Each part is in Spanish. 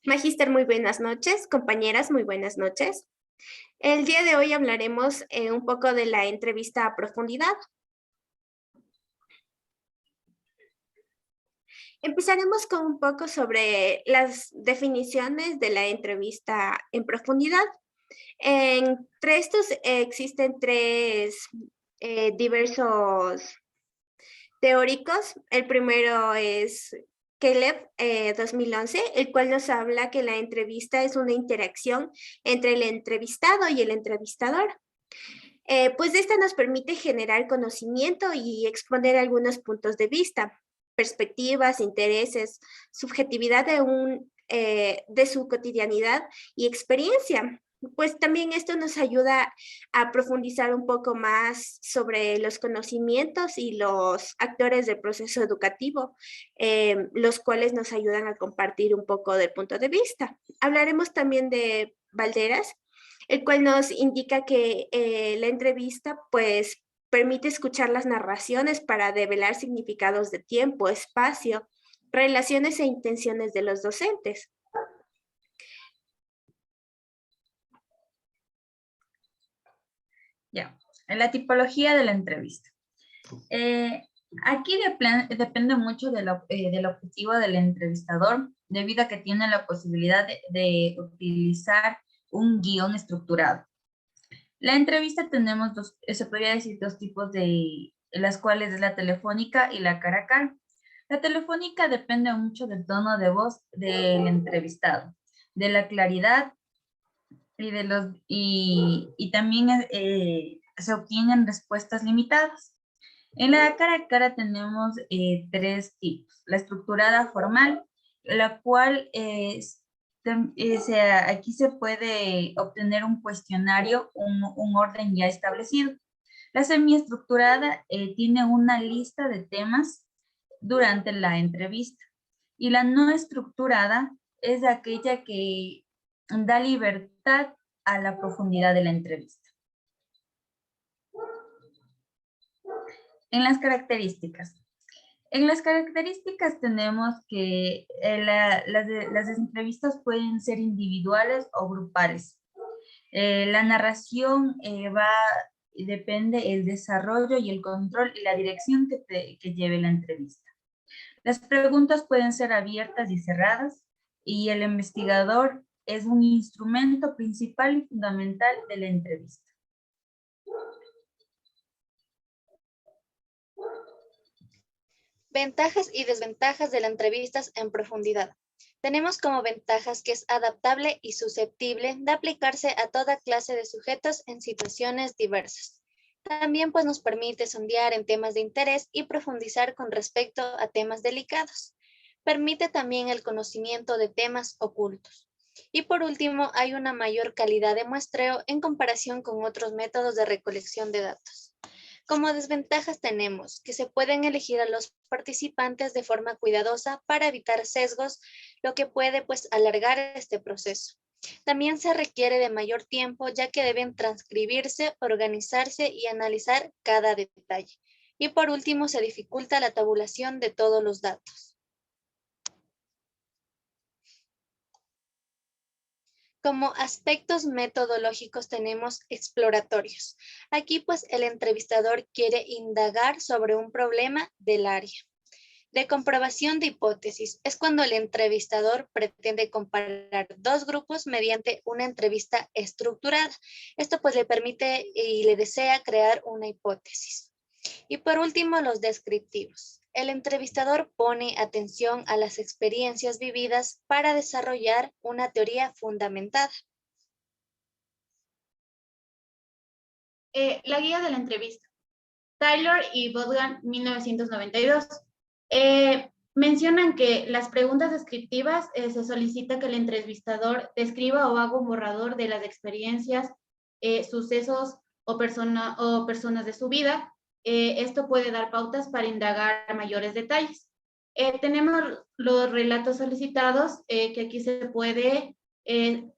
Magíster, muy buenas noches. Compañeras, muy buenas noches. El día de hoy hablaremos un poco de la entrevista a profundidad. Empezaremos con un poco sobre las definiciones de la entrevista en profundidad. Entre estos existen tres diversos teóricos. El primero es Caleb 2011, el cual nos habla que la entrevista es una interacción entre el entrevistado y el entrevistador. Pues esta nos permite generar conocimiento y exponer algunos puntos de vista, perspectivas, intereses, subjetividad de su cotidianidad y experiencia. Pues también esto nos ayuda a profundizar un poco más sobre los conocimientos y los actores del proceso educativo, los cuales nos ayudan a compartir un poco del punto de vista. Hablaremos también de Valderas, el cual nos indica que la entrevista pues permite escuchar las narraciones para develar significados de tiempo, espacio, relaciones e intenciones de los docentes. Ya, en la tipología de la entrevista. Aquí depende mucho del objetivo del entrevistador, debido a que tiene la posibilidad de utilizar un guión estructurado. La entrevista tenemos se podría decir dos tipos las cuales es la telefónica y la cara a cara. La telefónica depende mucho del tono de voz del entrevistado, de la claridad y también se obtienen respuestas limitadas. En la cara a cara tenemos tres tipos. La estructurada formal, la cual aquí se puede obtener un cuestionario, un orden ya establecido. La semiestructurada tiene una lista de temas durante la entrevista. Y la no estructurada es aquella que da libertad a la profundidad de la entrevista. En las características. En las características tenemos que las entrevistas pueden ser individuales o grupales. La narración depende el desarrollo y el control y la dirección que lleve la entrevista. Las preguntas pueden ser abiertas y cerradas y el investigador es un instrumento principal y fundamental de la entrevista. Ventajas y desventajas de las entrevistas en profundidad. Tenemos como ventajas que es adaptable y susceptible de aplicarse a toda clase de sujetos en situaciones diversas. También pues nos permite sondear en temas de interés y profundizar con respecto a temas delicados. Permite también el conocimiento de temas ocultos. Y por último, hay una mayor calidad de muestreo en comparación con otros métodos de recolección de datos. Como desventajas tenemos que se pueden elegir a los participantes de forma cuidadosa para evitar sesgos, lo que puede pues alargar este proceso. También se requiere de mayor tiempo ya que deben transcribirse, organizarse y analizar cada detalle. Y por último, se dificulta la tabulación de todos los datos. Como aspectos metodológicos tenemos exploratorios. Aquí pues el entrevistador quiere indagar sobre un problema del área. De comprobación de hipótesis es cuando el entrevistador pretende comparar dos grupos mediante una entrevista estructurada. Esto pues le permite y le desea crear una hipótesis. Y por último, los descriptivos. El entrevistador pone atención a las experiencias vividas para desarrollar una teoría fundamentada. La guía de la entrevista. Taylor y Bodgan, 1992. Mencionan que las preguntas descriptivas se solicita que el entrevistador describa o haga un borrador de las experiencias, sucesos o personas de su vida. Esto puede dar pautas para indagar mayores detalles. Tenemos los relatos solicitados, que aquí se puede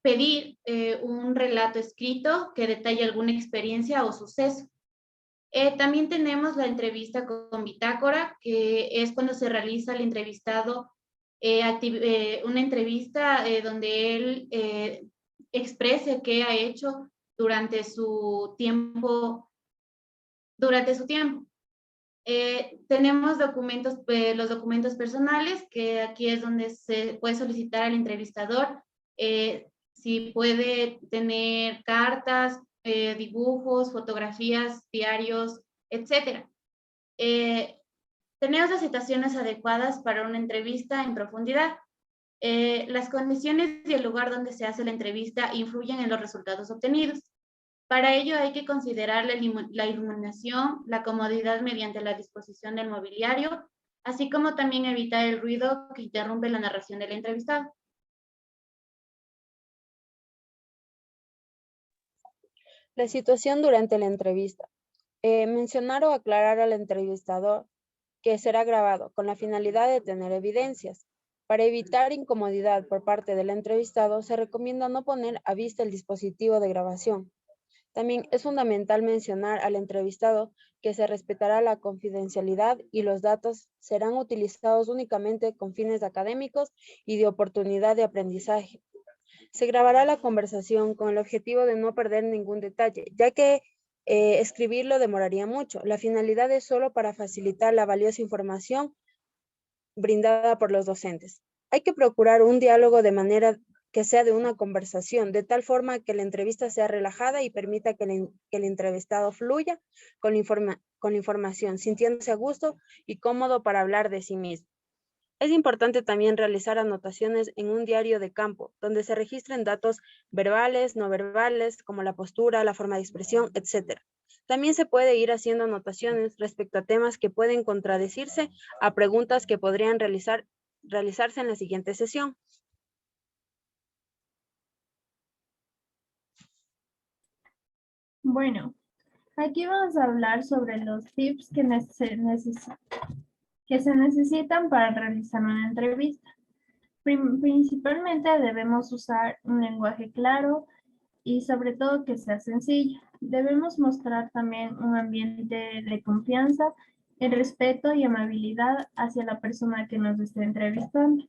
pedir un relato escrito que detalle alguna experiencia o suceso. También tenemos la entrevista con bitácora, que es cuando se realiza el entrevistado una entrevista donde él exprese qué ha hecho durante su tiempo. Tenemos documentos, los documentos personales, que aquí es donde se puede solicitar al entrevistador si puede tener cartas, dibujos, fotografías, diarios, etc. Tener las citaciones adecuadas para una entrevista en profundidad. Las condiciones y el lugar donde se hace la entrevista influyen en los resultados obtenidos. Para ello hay que considerar la iluminación, la comodidad mediante la disposición del mobiliario, así como también evitar el ruido que interrumpe la narración del entrevistado. La situación durante la entrevista. Mencionar o aclarar al entrevistador que será grabado con la finalidad de tener evidencias. Para evitar incomodidad por parte del entrevistado, se recomienda no poner a vista el dispositivo de grabación. También es fundamental mencionar al entrevistado que se respetará la confidencialidad y los datos serán utilizados únicamente con fines académicos y de oportunidad de aprendizaje. Se grabará la conversación con el objetivo de no perder ningún detalle, ya que escribirlo demoraría mucho. La finalidad es solo para facilitar la valiosa información brindada por los docentes. Hay que procurar un diálogo de manera que sea de una conversación, de tal forma que la entrevista sea relajada y permita que el entrevistado fluya con la información, sintiéndose a gusto y cómodo para hablar de sí mismo. Es importante también realizar anotaciones en un diario de campo, donde se registren datos verbales, no verbales, como la postura, la forma de expresión, etc. También se puede ir haciendo anotaciones respecto a temas que pueden contradecirse a preguntas que podrían realizarse en la siguiente sesión. Bueno, aquí vamos a hablar sobre los tips que se necesitan para realizar una entrevista. Principalmente debemos usar un lenguaje claro y sobre todo que sea sencillo. Debemos mostrar también un ambiente de confianza, el respeto y amabilidad hacia la persona que nos está entrevistando.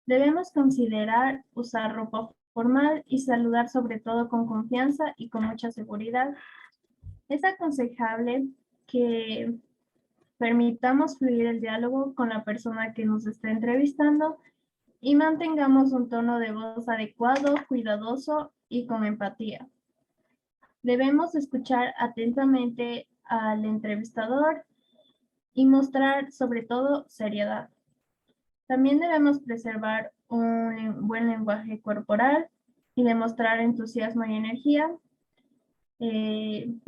Debemos considerar usar ropa formal y saludar sobre todo con confianza y con mucha seguridad. Es aconsejable que permitamos fluir el diálogo con la persona que nos está entrevistando y mantengamos un tono de voz adecuado, cuidadoso y con empatía. Debemos escuchar atentamente al entrevistador y mostrar sobre todo seriedad. También debemos preservar un buen lenguaje corporal y demostrar entusiasmo y energía.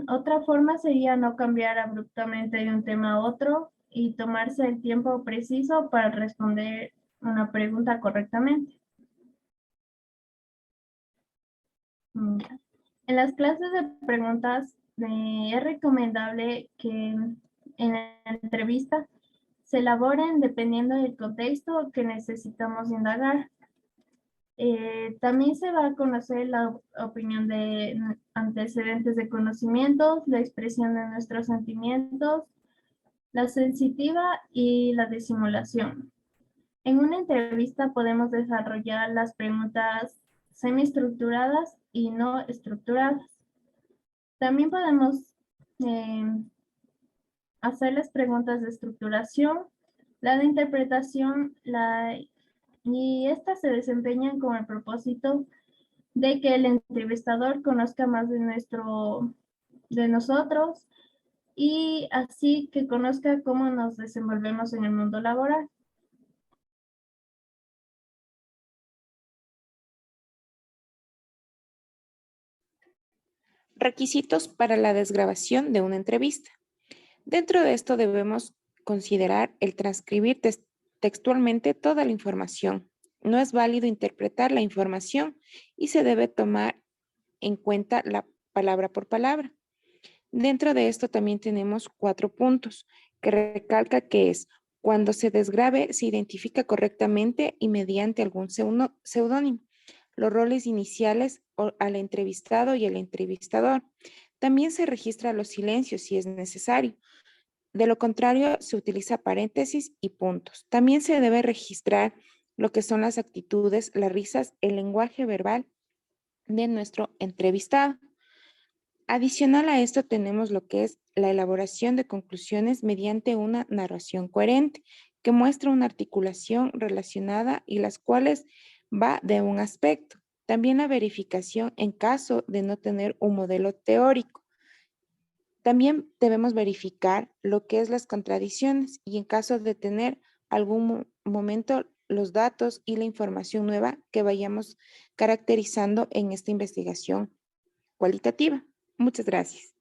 Otra forma sería no cambiar abruptamente de un tema a otro y tomarse el tiempo preciso para responder una pregunta correctamente. En las clases de preguntas es recomendable que en la entrevista se elaboren dependiendo del contexto que necesitamos indagar. También se va a conocer la opinión de antecedentes de conocimientos, la expresión de nuestros sentimientos, la sensitiva y la de simulación. En una entrevista podemos desarrollar las preguntas semiestructuradas y no estructuradas. También podemos hacer las preguntas de estructuración, la de interpretación, y estas se desempeñan con el propósito de que el entrevistador conozca más de nosotros y así que conozca cómo nos desenvolvemos en el mundo laboral. Requisitos para la desgrabación de una entrevista. Dentro de esto debemos considerar el transcribir textualmente toda la información. No es válido interpretar la información y se debe tomar en cuenta la palabra por palabra. Dentro de esto también tenemos 4 puntos que recalca que es cuando se desgrabe se identifica correctamente y mediante algún seudónimo. Los roles iniciales al entrevistado y el entrevistador. También se registra los silencios si es necesario. De lo contrario, se utiliza paréntesis y puntos. También se debe registrar lo que son las actitudes, las risas, el lenguaje verbal de nuestro entrevistado. Adicional a esto tenemos lo que es la elaboración de conclusiones mediante una narración coherente que muestra una articulación relacionada y las cuales va de un aspecto. También la verificación en caso de no tener un modelo teórico. También debemos verificar lo que es las contradicciones y en caso de tener algún momento los datos y la información nueva que vayamos caracterizando en esta investigación cualitativa. Muchas gracias.